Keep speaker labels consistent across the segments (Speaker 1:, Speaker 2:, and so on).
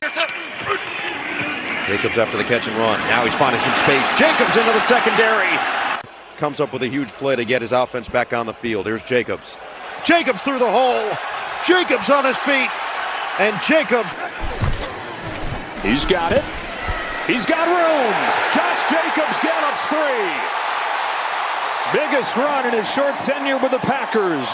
Speaker 1: Jacobs after the catch and run. Now he's finding some space. Jacobs into the secondary. Comes up with a huge play to get his offense back on the field. Here's Jacobs. Jacobs through the hole. Jacobs on his feet. And Jacobs.
Speaker 2: He's got it. He's got room. Josh Jacobs gallops 3. Biggest run in his short tenure with the Packers.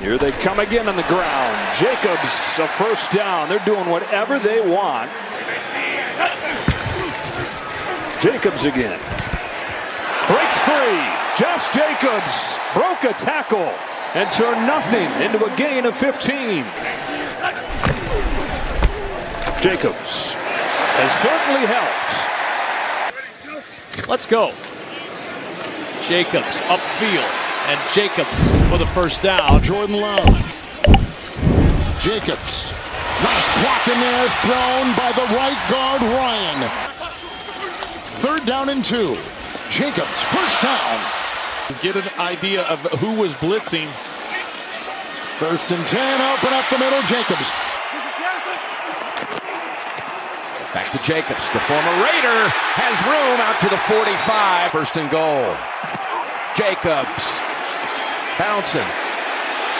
Speaker 2: Here they come again on the ground. Jacobs, a first down. They're doing whatever they want. Jacobs again. Breaks free. Josh Jacobs broke a tackle and turned nothing into a gain of 15. Jacobs has certainly helped.
Speaker 3: Let's go. Jacobs upfield. And Jacobs with a first down.
Speaker 4: Jordan Love. Jacobs. Nice block in there, thrown by the right guard, Ryan. 3rd down and 2. Jacobs, first down.
Speaker 5: Get an idea of who was blitzing.
Speaker 4: 1st and 10, open up the middle, Jacobs.
Speaker 1: Back to Jacobs. The former Raider has room out to the 45. 1st and goal. Jacobs. Bouncing.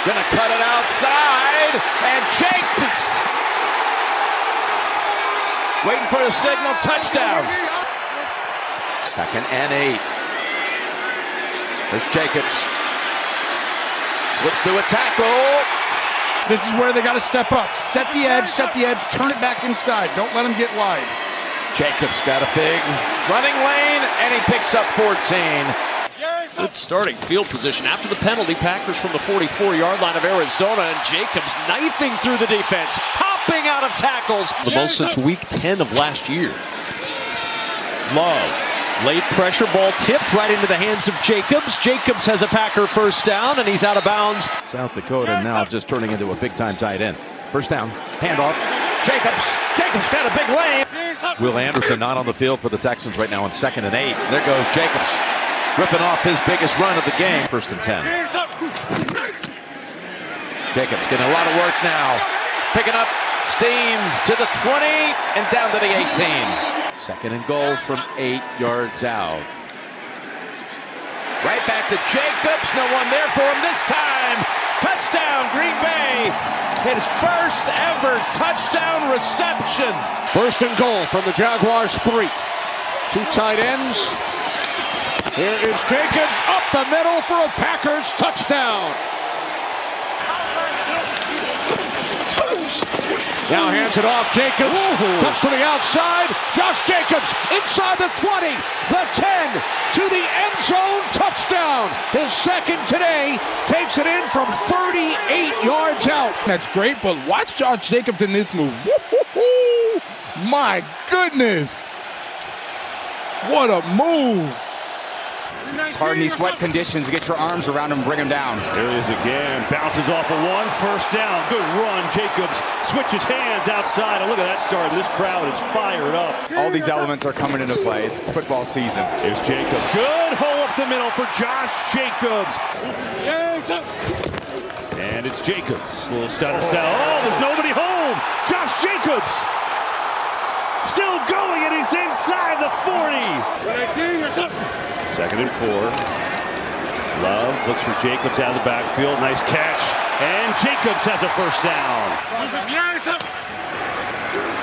Speaker 1: Gonna cut it outside. And Jacobs. Waiting for the signal. Touchdown. 2nd and 8. There's Jacobs. Slips through a tackle.
Speaker 6: This is where they got to step up. Set the edge, turn it back inside. Don't let them get wide.
Speaker 1: Jacobs got a big running lane, and he picks up 14.
Speaker 3: Good starting field position after the penalty. Packers from the 44-yard line of Arizona, and Jacobs knifing through the defense, hopping out of tackles. The most since week 10 of last year. Love. Late pressure ball tipped right into the hands of Jacobs. Jacobs has a Packer first down, and he's out of bounds.
Speaker 1: South Dakota now just turning into a big-time tight end. First down, handoff. Jacobs. Jacobs got a big lane. Will Anderson not on the field for the Texans right now on 2nd and 8. There goes Jacobs. Ripping off his biggest run of the game. 1st and 10. Jacobs getting a lot of work now. Picking up steam to the 20 and down to the 18. 2nd and goal from 8 yards out. Right back to Jacobs. No one there for him this time. Touchdown, Green Bay. His first ever touchdown reception. 1st and goal from the Jaguars 3. 2 tight ends. Here is Jacobs up the middle for a Packers touchdown. Now hands it off. Jacobs cuts to the outside. Josh Jacobs inside the 20, the 10 to the end zone. Touchdown. His 2nd today. Takes it in from 38 yards out.
Speaker 6: That's great, but watch Josh Jacobs in this move. Woo-hoo-hoo. My goodness. What a move.
Speaker 7: It's hard in these wet conditions to get your arms around him and bring him down.
Speaker 2: There he is again. Bounces off of 1. First down. Good run. Jacobs switches hands outside. And look at that start. This crowd is fired up.
Speaker 7: All these elements are coming into play. It's football season.
Speaker 2: Here's Jacobs. Good hole up the middle for Josh Jacobs. And it's Jacobs. A little stutter style. Oh, there's nobody home. Josh Jacobs. Still going, and he's inside the 40. 2nd and 4. Love looks for Jacobs out of the backfield. Nice catch. And Jacobs has a first down.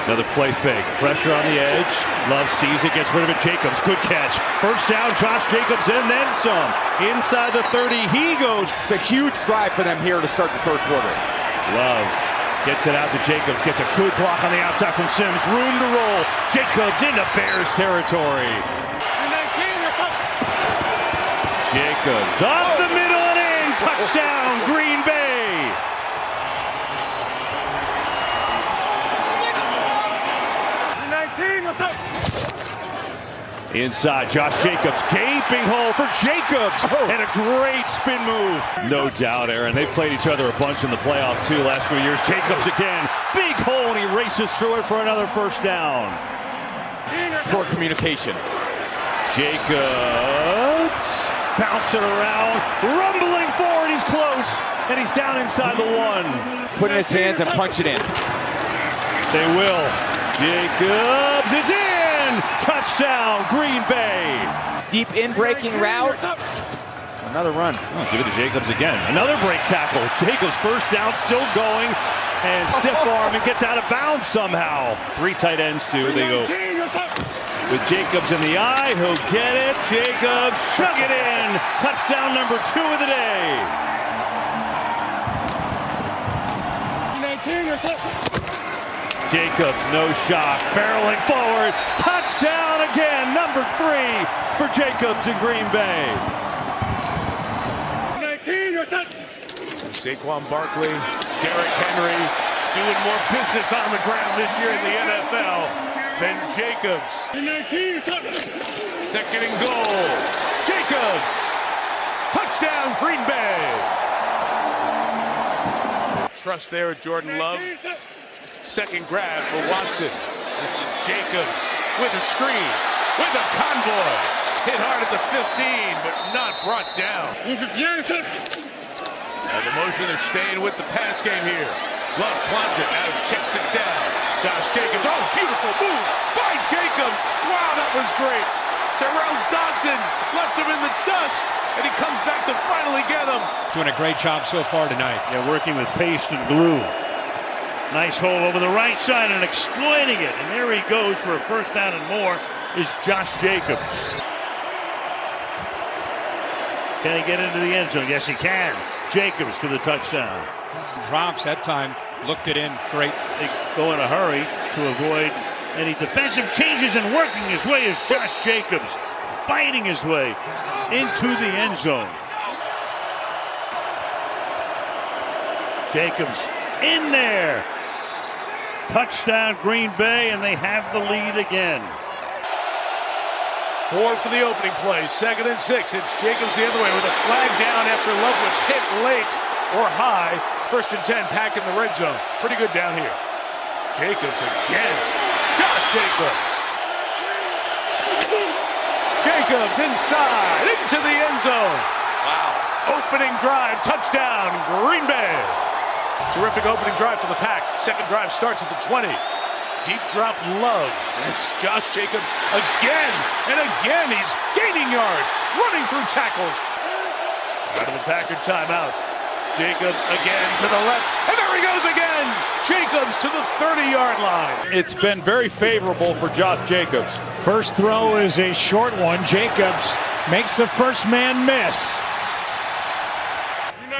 Speaker 2: Another play fake. Pressure on the edge. Love sees it, gets rid of it. Jacobs, good catch. First down, Josh Jacobs, and then some. Inside the 30, he goes.
Speaker 7: It's a huge drive for them here to start the 3rd quarter.
Speaker 2: Love gets it out to Jacobs. Gets a good block on the outside from Sims. Room to roll. Jacobs into Bears territory. Jacobs up the middle and in. Touchdown, Green Bay. Inside, Josh Jacobs, gaping hole for Jacobs, and a great spin move. No doubt, Aaron. They've played each other a bunch in the playoffs, too, last few years. Jacobs again, big hole, and he races through it for another first down.
Speaker 7: Poor communication.
Speaker 2: Jacobs bounce it around, rumbling forward, he's close, and he's down inside the 1.
Speaker 7: Put in his hands and punch it in.
Speaker 2: They will. Jacobs is in! Touchdown, Green Bay!
Speaker 7: Deep in breaking route. Another run.
Speaker 2: Oh, give it to Jacobs again. Another break tackle. Jacobs first down, still going, and stiff arm and gets out of bounds somehow. 3 tight ends too. They go with Jacobs in the eye. He'll get it. Jacobs chug it in. Touchdown number 2 of the day. Jacobs, no shock, barreling forward. Touchdown again, number 3 for Jacobs in Green Bay.
Speaker 1: Saquon Barkley, Derrick Henry doing more business on the ground this year in the NFL than Jacobs. 2nd and goal. Jacobs. Touchdown, Green Bay. Trust there with Jordan Love. 2nd grab for Watson. This is Jacobs with a screen, with a convoy. Hit hard at the 15, but not brought down. Now the motion, they're staying with the pass game here. Love plunges, now checks it down. Josh Jacobs, oh, beautiful move by Jacobs. Wow, that was great. Terrell Dodson left him in the dust, and he comes back to finally get him.
Speaker 8: Doing a great job so far tonight.
Speaker 2: Yeah, working with paste and glue. Nice hole over the right side and exploiting it. And there he goes for a first down and more is Josh Jacobs. Can he get into the end zone? Yes, he can. Jacobs for the touchdown.
Speaker 8: Drops that time, looked it in, great.
Speaker 2: They go in a hurry to avoid any defensive changes, and working his way is Josh Jacobs, fighting his way into the end zone. Jacobs in there. Touchdown Green Bay, and they have the lead again.
Speaker 1: 4 for the opening play, 2nd and 6. It's Jacobs the other way with a flag down after Love was hit late or high. 1st and 10, Pack in the red zone. Pretty good down here. Jacobs again. Josh Jacobs. Jacobs inside, into the end zone. Wow. Opening drive, touchdown, Green Bay. Terrific opening drive for the Pack. 2nd drive starts at the 20. Deep drop Love. It's Josh Jacobs again and again. He's gaining yards, running through tackles. Out of the Packer timeout. Jacobs again to the left, and there he goes again. Jacobs to the 30-yard line.
Speaker 5: It's been very favorable for Josh Jacobs.
Speaker 8: First throw is a short one. Jacobs makes the first man miss.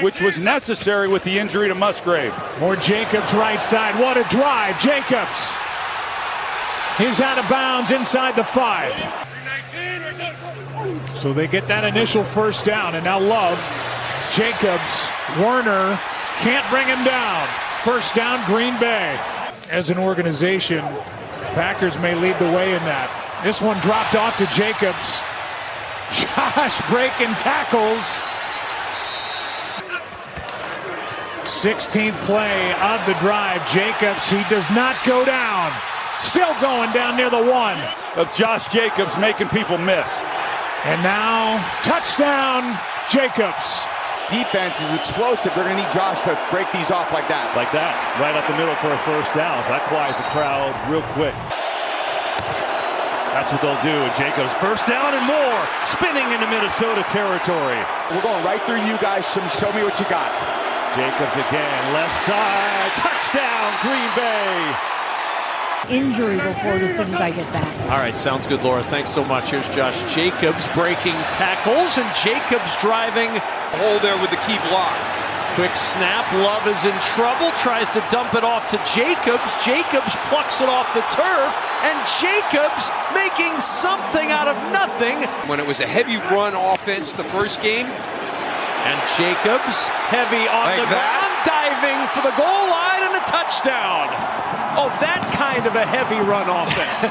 Speaker 5: Which was necessary with the injury to Musgrave.
Speaker 8: More Jacobs right side. What a drive. Jacobs. He's out of bounds inside the 5. So they get that initial first down, and now Love. Jacobs, Werner can't bring him down. First down, Green Bay. As an organization, Packers may lead the way in that. This one dropped off to Jacobs. Josh breaking tackles. 16th play of the drive. Jacobs, he does not go down. Still going down near the 1.
Speaker 5: Of Josh Jacobs making people miss.
Speaker 8: And now, touchdown, Jacobs.
Speaker 7: Defense is explosive. They're going to need Josh to break these off like that.
Speaker 2: Like that, right up the middle for a first down. So that quiets the crowd real quick. That's what they'll do. Jacobs first down and more. Spinning into Minnesota territory.
Speaker 7: We're going right through you guys. Show me what you got.
Speaker 2: Jacobs again, left side. Touchdown, Green Bay.
Speaker 9: Injury report as soon as I get back.
Speaker 3: All right, sounds good, Laura. Thanks so much. Here's Josh Jacobs breaking tackles, and Jacobs driving hole there with the key block. Quick snap. Love is in trouble. Tries to dump it off to Jacobs. Jacobs plucks it off the turf, and Jacobs making something out of nothing.
Speaker 10: When it was a heavy run offense the first game.
Speaker 3: And Jacobs heavy on the ground, diving for the goal line and a touchdown. Oh, that kind of a heavy run offense.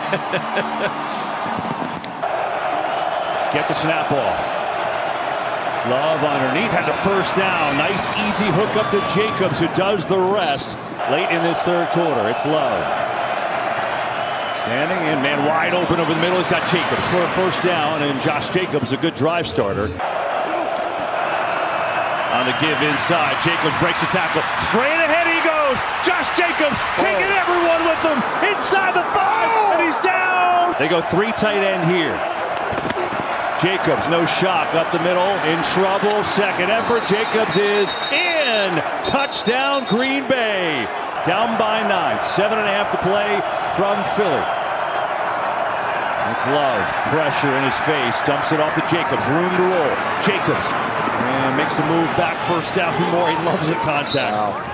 Speaker 2: Get the snap off. Love underneath, has a first down. Nice easy hook up to Jacobs, who does the rest late in this third quarter. It's Love. Standing in, man wide open over the middle. He's got Jacobs for a first down, and Josh Jacobs, a good drive starter. On the give inside, Jacobs breaks the tackle. Straight ahead he goes. Josh Jacobs taking everyone with him inside the 5, and he's down. They go 3 tight end here. Jacobs, no shock, up the middle, in trouble. Second effort, Jacobs is in. Touchdown, Green Bay. Down by 9, 7.5 to play from Philly. It's Love, pressure in his face, dumps it off to Jacobs, room to roll. Jacobs, and makes a move back, first down. He loves the contact. Wow.